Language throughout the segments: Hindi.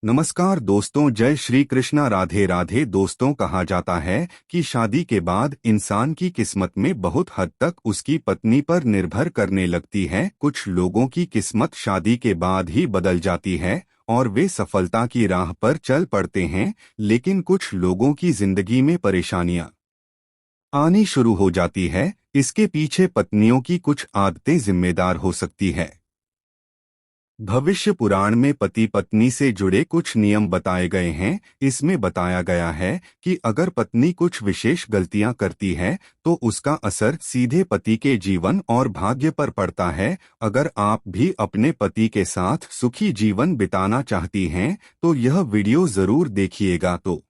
नमस्कार दोस्तों, जय श्री कृष्णा। राधे राधे। दोस्तों, कहा जाता है कि शादी के बाद इंसान की किस्मत में बहुत हद तक उसकी पत्नी पर निर्भर करने लगती है। कुछ लोगों की किस्मत शादी के बाद ही बदल जाती है और वे सफलता की राह पर चल पड़ते हैं, लेकिन कुछ लोगों की जिंदगी में परेशानियां आनी शुरू हो जाती है। इसके पीछे पत्नियों की कुछ आदतें जिम्मेदार हो सकती है। भविष्य पुराण में पति पत्नी से जुड़े कुछ नियम बताए गए हैं। इसमें बताया गया है कि अगर पत्नी कुछ विशेष गलतियां करती है तो उसका असर सीधे पति के जीवन और भाग्य पर पड़ता है। अगर आप भी अपने पति के साथ सुखी जीवन बिताना चाहती हैं तो यह वीडियो जरूर देखिएगा। तो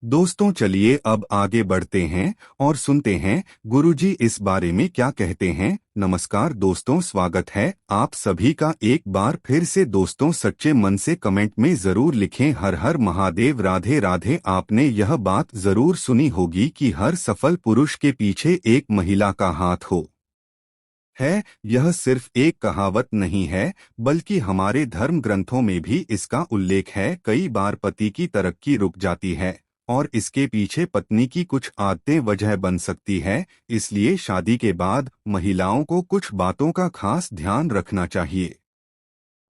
दोस्तों, चलिए अब आगे बढ़ते हैं और सुनते हैं गुरुजी इस बारे में क्या कहते हैं। नमस्कार दोस्तों, स्वागत है आप सभी का एक बार फिर से। दोस्तों, सच्चे मन से कमेंट में जरूर लिखें हर हर महादेव। राधे राधे। आपने यह बात जरूर सुनी होगी कि हर सफल पुरुष के पीछे एक महिला का हाथ हो है। यह सिर्फ एक कहावत नहीं है, बल्कि हमारे धर्म ग्रंथों में भी इसका उल्लेख है। कई बार पति की तरक्की रुक जाती है और इसके पीछे पत्नी की कुछ आदतें वजह बन सकती है। इसलिए शादी के बाद महिलाओं को कुछ बातों का खास ध्यान रखना चाहिए।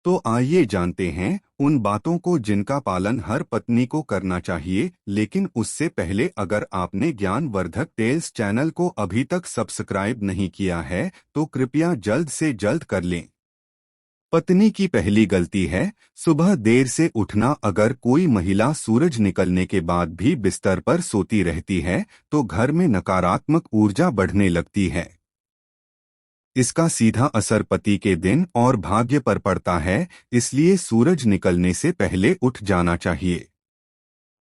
तो आइए जानते हैं उन बातों को जिनका पालन हर पत्नी को करना चाहिए। लेकिन उससे पहले, अगर आपने ज्ञानवर्धक टेल्स चैनल को अभी तक सब्सक्राइब नहीं किया है तो कृपया जल्द से जल्द कर लें। पत्नी की पहली गलती है सुबह देर से उठना। अगर कोई महिला सूरज निकलने के बाद भी बिस्तर पर सोती रहती है तो घर में नकारात्मक ऊर्जा बढ़ने लगती है। इसका सीधा असर पति के दिन और भाग्य पर पड़ता है। इसलिए सूरज निकलने से पहले उठ जाना चाहिए।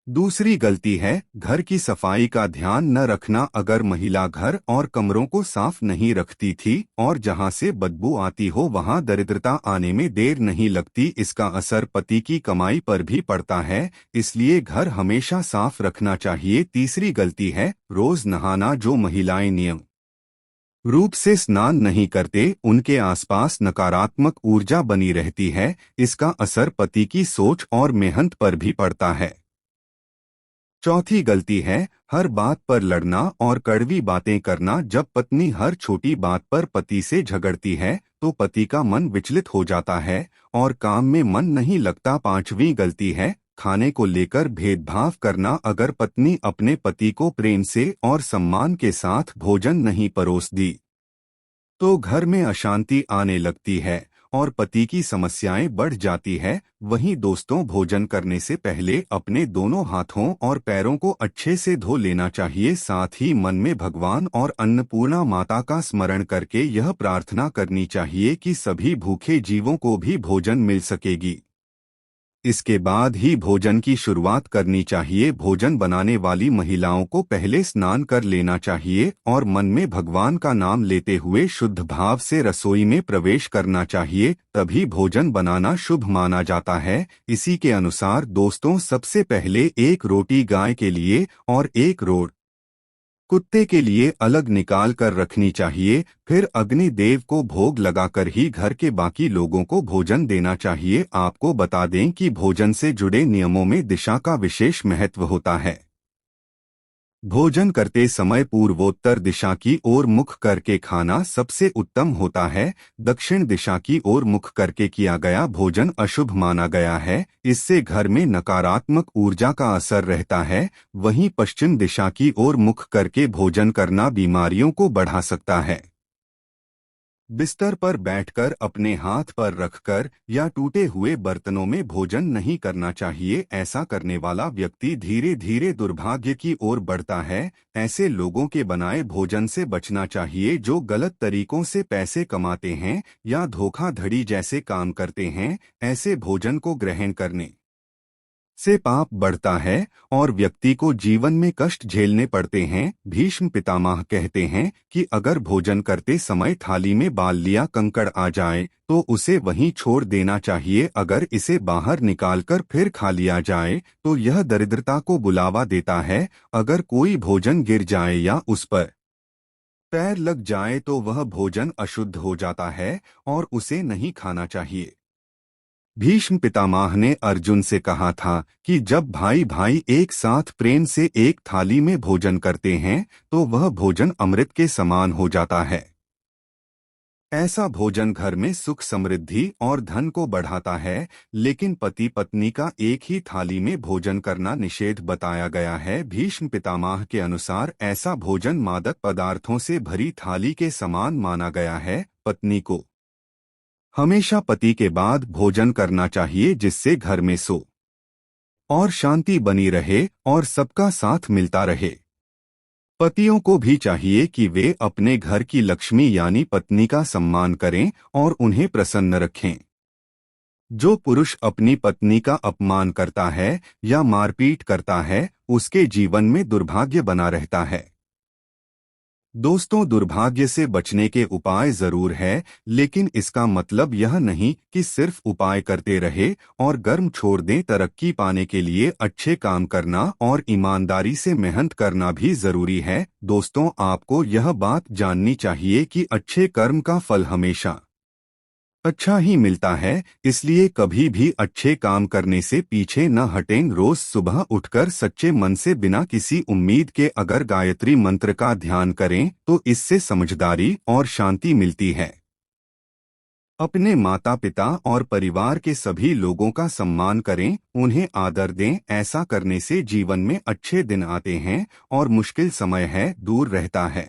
दूसरी गलती है घर की सफाई का ध्यान न रखना। अगर महिला घर और कमरों को साफ नहीं रखती थी और जहां से बदबू आती हो वहां दरिद्रता आने में देर नहीं लगती। इसका असर पति की कमाई पर भी पड़ता है। इसलिए घर हमेशा साफ रखना चाहिए। तीसरी गलती है रोज नहाना। जो महिलाएं नियम रूप से स्नान नहीं करते उनके आसपास नकारात्मक ऊर्जा बनी रहती है। इसका असर पति की सोच और मेहनत पर भी पड़ता है। चौथी गलती है हर बात पर लड़ना और कड़वी बातें करना। जब पत्नी हर छोटी बात पर पति से झगड़ती है तो पति का मन विचलित हो जाता है और काम में मन नहीं लगता। पांचवी गलती है खाने को लेकर भेदभाव करना। अगर पत्नी अपने पति को प्रेम से और सम्मान के साथ भोजन नहीं परोस दी तो घर में अशांति आने लगती है और पति की समस्याएं बढ़ जाती है। वहीं दोस्तों, भोजन करने से पहले अपने दोनों हाथों और पैरों को अच्छे से धो लेना चाहिए। साथ ही मन में भगवान और अन्नपूर्णा माता का स्मरण करके यह प्रार्थना करनी चाहिए कि सभी भूखे जीवों को भी भोजन मिल सकेगी। इसके बाद ही भोजन की शुरुआत करनी चाहिए। भोजन बनाने वाली महिलाओं को पहले स्नान कर लेना चाहिए और मन में भगवान का नाम लेते हुए शुद्ध भाव से रसोई में प्रवेश करना चाहिए। तभी भोजन बनाना शुभ माना जाता है। इसी के अनुसार दोस्तों, सबसे पहले एक रोटी गाय के लिए और एक रोट कुत्ते के लिए अलग निकाल कर रखनी चाहिए। फिर अग्नि देव को भोग लगाकर ही घर के बाकी लोगों को भोजन देना चाहिए। आपको बता दें कि भोजन से जुड़े नियमों में दिशा का विशेष महत्व होता है। भोजन करते समय पूर्वोत्तर दिशा की ओर मुख करके खाना सबसे उत्तम होता है। दक्षिण दिशा की ओर मुख करके किया गया भोजन अशुभ माना गया है। इससे घर में नकारात्मक ऊर्जा का असर रहता है। वहीं पश्चिम दिशा की ओर मुख करके भोजन करना बीमारियों को बढ़ा सकता है। बिस्तर पर बैठकर अपने हाथ पर रखकर या टूटे हुए बर्तनों में भोजन नहीं करना चाहिए। ऐसा करने वाला व्यक्ति धीरे धीरे दुर्भाग्य की ओर बढ़ता है। ऐसे लोगों के बनाए भोजन से बचना चाहिए जो गलत तरीकों से पैसे कमाते हैं या धोखाधड़ी जैसे काम करते हैं। ऐसे भोजन को ग्रहण करने से पाप बढ़ता है और व्यक्ति को जीवन में कष्ट झेलने पड़ते हैं। भीष्म पितामह कहते हैं कि अगर भोजन करते समय थाली में बाल या कंकड़ आ जाए तो उसे वहीं छोड़ देना चाहिए। अगर इसे बाहर निकालकर फिर खा लिया जाए तो यह दरिद्रता को बुलावा देता है। अगर कोई भोजन गिर जाए या उस पर पैर लग जाए तो वह भोजन अशुद्ध हो जाता है और उसे नहीं खाना चाहिए। भीष्म पितामह ने अर्जुन से कहा था कि जब भाई भाई एक साथ प्रेम से एक थाली में भोजन करते हैं तो वह भोजन अमृत के समान हो जाता है। ऐसा भोजन घर में सुख समृद्धि और धन को बढ़ाता है, लेकिन पति पत्नी का एक ही थाली में भोजन करना निषेध बताया गया है। भीष्म पितामह के अनुसार ऐसा भोजन मादक पदार्थों से भरी थाली के समान माना गया है। पत्नी को हमेशा पति के बाद भोजन करना चाहिए, जिससे घर में सुख और शांति बनी रहे और सबका साथ मिलता रहे। पतियों को भी चाहिए कि वे अपने घर की लक्ष्मी यानी पत्नी का सम्मान करें और उन्हें प्रसन्न रखें। जो पुरुष अपनी पत्नी का अपमान करता है या मारपीट करता है, उसके जीवन में दुर्भाग्य बना रहता है। दोस्तों, दुर्भाग्य से बचने के उपाय जरूर है, लेकिन इसका मतलब यह नहीं कि सिर्फ उपाय करते रहे और गर्म छोड़ दें। तरक्की पाने के लिए अच्छे काम करना और ईमानदारी से मेहनत करना भी जरूरी है। दोस्तों, आपको यह बात जाननी चाहिए कि अच्छे कर्म का फल हमेशा अच्छा ही मिलता है, इसलिए कभी भी अच्छे काम करने से पीछे न हटें। रोज सुबह उठकर सच्चे मन से बिना किसी उम्मीद के अगर गायत्री मंत्र का ध्यान करें तो इससे समझदारी और शांति मिलती है। अपने माता पिता और परिवार के सभी लोगों का सम्मान करें, उन्हें आदर दें। ऐसा करने से जीवन में अच्छे दिन आते हैं और मुश्किल समय है दूर रहता है।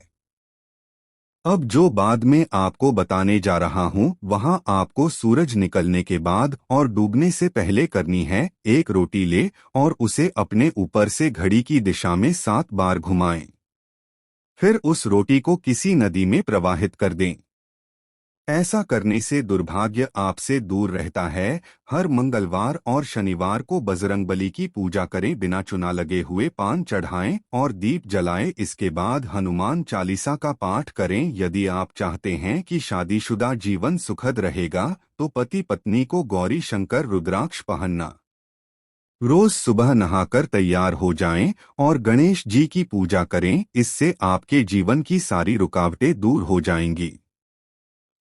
अब जो बाद में आपको बताने जा रहा हूँ वहाँ आपको सूरज निकलने के बाद और डूबने से पहले करनी है। एक रोटी ले और उसे अपने ऊपर से घड़ी की दिशा में 7 बार घुमाएं। फिर उस रोटी को किसी नदी में प्रवाहित कर दें। ऐसा करने से दुर्भाग्य आपसे दूर रहता है। हर मंगलवार और शनिवार को बजरंगबली की पूजा करें, बिना चुना लगे हुए पान चढ़ाएं और दीप जलाएं। इसके बाद हनुमान चालीसा का पाठ करें। यदि आप चाहते हैं कि शादीशुदा जीवन सुखद रहेगा तो पति पत्नी को गौरी शंकर रुद्राक्ष पहनना। रोज सुबह नहाकर तैयार हो जाएं और गणेश जी की पूजा करें। इससे आपके जीवन की सारी रुकावटें दूर हो जाएंगी।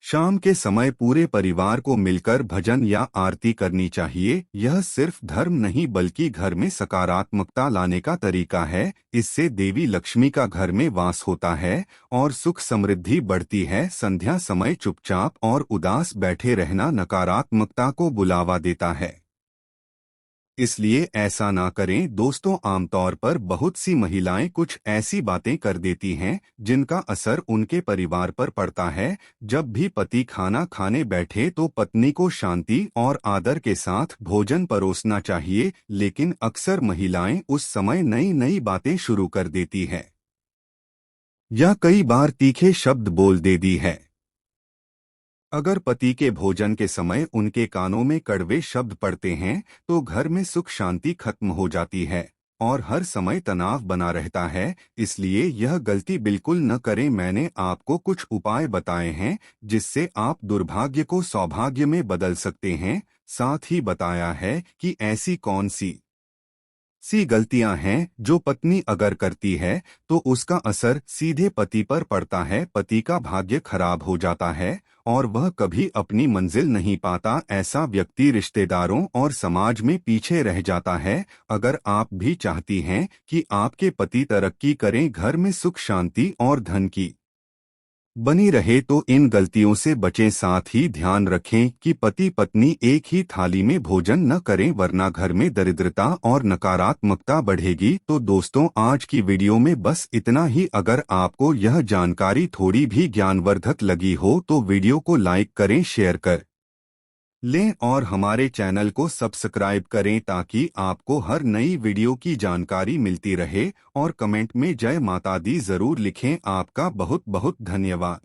शाम के समय पूरे परिवार को मिलकर भजन या आरती करनी चाहिए। यह सिर्फ धर्म नहीं बल्कि घर में सकारात्मकता लाने का तरीका है। इससे देवी लक्ष्मी का घर में वास होता है और सुख समृद्धि बढ़ती है। संध्या समय चुपचाप और उदास बैठे रहना नकारात्मकता को बुलावा देता है, इसलिए ऐसा ना करें। दोस्तों, आमतौर पर बहुत सी महिलाएं कुछ ऐसी बातें कर देती हैं जिनका असर उनके परिवार पर पड़ता है। जब भी पति खाना खाने बैठे तो पत्नी को शांति और आदर के साथ भोजन परोसना चाहिए, लेकिन अक्सर महिलाएं उस समय नई नई बातें शुरू कर देती है या कई बार तीखे शब्द बोल देती है। अगर पति के भोजन के समय उनके कानों में कड़वे शब्द पड़ते हैं तो घर में सुख शांति खत्म हो जाती है और हर समय तनाव बना रहता है। इसलिए यह गलती बिल्कुल न करें। मैंने आपको कुछ उपाय बताए हैं जिससे आप दुर्भाग्य को सौभाग्य में बदल सकते हैं। साथ ही बताया है कि ऐसी कौन सी गलतियां हैं जो पत्नी अगर करती है तो उसका असर सीधे पति पर पड़ता है। पति का भाग्य खराब हो जाता है और वह कभी अपनी मंजिल नहीं पाता। ऐसा व्यक्ति रिश्तेदारों और समाज में पीछे रह जाता है। अगर आप भी चाहती हैं कि आपके पति तरक्की करें, घर में सुख शांति और धन की बनी रहे, तो इन गलतियों से बचें। साथ ही ध्यान रखें कि पति पत्नी एक ही थाली में भोजन न करें, वरना घर में दरिद्रता और नकारात्मकता बढ़ेगी। तो दोस्तों, आज की वीडियो में बस इतना ही। अगर आपको यह जानकारी थोड़ी भी ज्ञानवर्धक लगी हो तो वीडियो को लाइक करें, शेयर कर लें और हमारे चैनल को सब्सक्राइब करें ताकि आपको हर नई वीडियो की जानकारी मिलती रहे। और कमेंट में जय माता दी जरूर लिखें। आपका बहुत बहुत धन्यवाद।